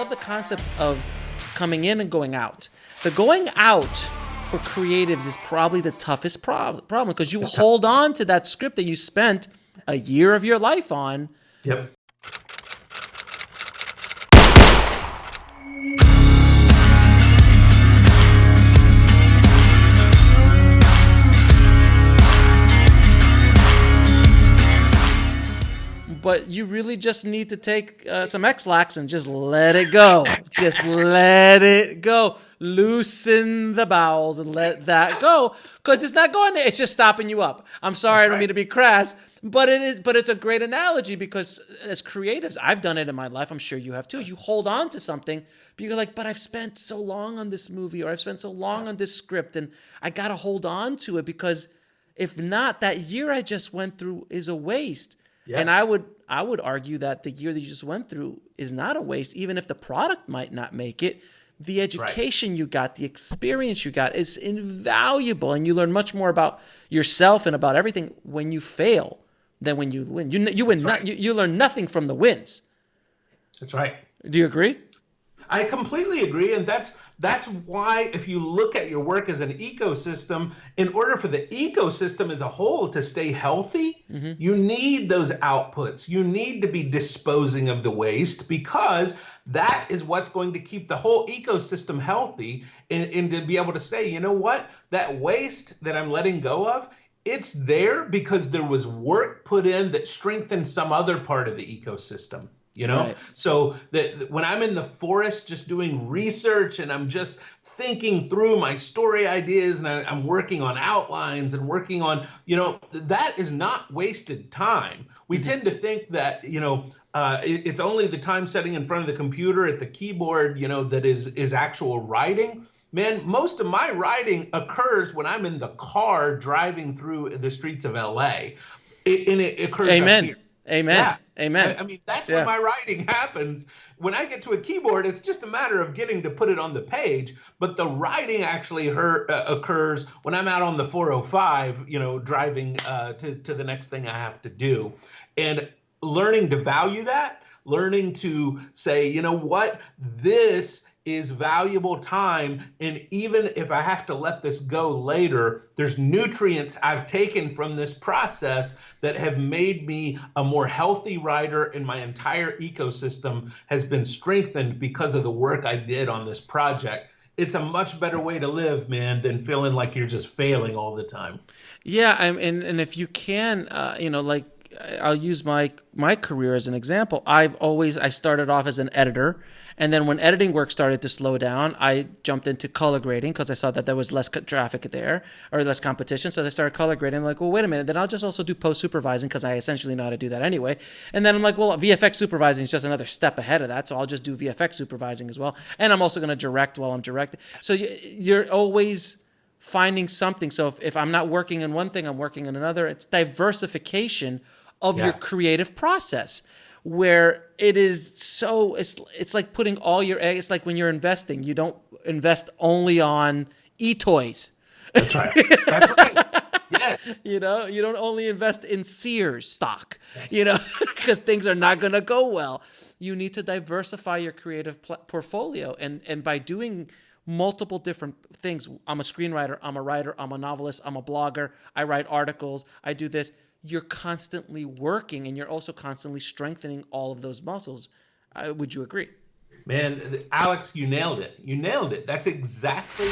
love the concept of coming in and going out. The going out for creatives is probably the toughest problem because you hold on to that script that you spent a year of your life on. Yep. But you really just need to take some X-Lax and just let it go. Just let it go. Loosen the bowels and let that go. Because it's not going there. It's just stopping you up. I'm sorry, I don't mean to be crass. But it is. But it's a great analogy because as creatives, I've done it in my life. I'm sure you have too. You hold on to something, but you're like, but I've spent so long on this movie or I've spent so long on this script and I got to hold on to it because if not, that year I just went through is a waste. Yeah. And I would argue that the year that you just went through is not a waste, even if the product might not make it. The education you got, the experience you got is invaluable, and you learn much more about yourself and about everything when you fail than when you win. You win. You learn nothing from the wins. That's right. Do you agree? I completely agree, and that's why if you look at your work as an ecosystem, in order for the ecosystem as a whole to stay healthy, you need those outputs. You need to be disposing of the waste because that is what's going to keep the whole ecosystem healthy and to be able to say, you know what, that waste that I'm letting go of, it's there because there was work put in that strengthened some other part of the ecosystem. You know, right. So that when I'm in the forest just doing research and I'm just thinking through my story ideas and I'm working on outlines and working on, you know, that is not wasted time. We tend to think that, you know, it's only the time setting in front of the computer at the keyboard, you know, that is actual writing. Man, most of my writing occurs when I'm in the car driving through the streets of LA. It occurs. Amen. Here. Amen. Yeah. Amen. I mean, that's when my writing happens. When I get to a keyboard, it's just a matter of getting to put it on the page. But the writing actually occurs when I'm out on the 405, you know, driving to the next thing I have to do. And learning to value that, learning to say, you know what, this is valuable time. And even if I have to let this go later, there's nutrients I've taken from this process that have made me a more healthy writer, and my entire ecosystem has been strengthened because of the work I did on this project. It's a much better way to live, man, than feeling like you're just failing all the time. Yeah, and if you can, you know, like I'll use my career as an example. I started off as an editor. And then when editing work started to slow down, I jumped into color grading because I saw that there was less traffic there or less competition. So I started color grading. I'm like, well, wait a minute. Then I'll just also do post-supervising because I essentially know how to do that anyway. And then I'm like, well, VFX supervising is just another step ahead of that. So I'll just do VFX supervising as well. And I'm also going to direct while I'm directing. So you're always finding something. So if I'm not working in one thing, I'm working in another. It's diversification of your creative process. Where it is so, it's like putting all your eggs, it's like when you're investing, you don't invest only on e-toys. That's right. That's right. Yes. You know, you don't only invest in Sears stock, you know, because things are not going to go well. You need to diversify your creative portfolio. And by doing multiple different things, I'm a screenwriter, I'm a writer, I'm a novelist, I'm a blogger, I write articles, I do this. You're constantly working and you're also constantly strengthening all of those muscles. Would you agree? Man, Alex, you nailed it. You nailed it. That's exactly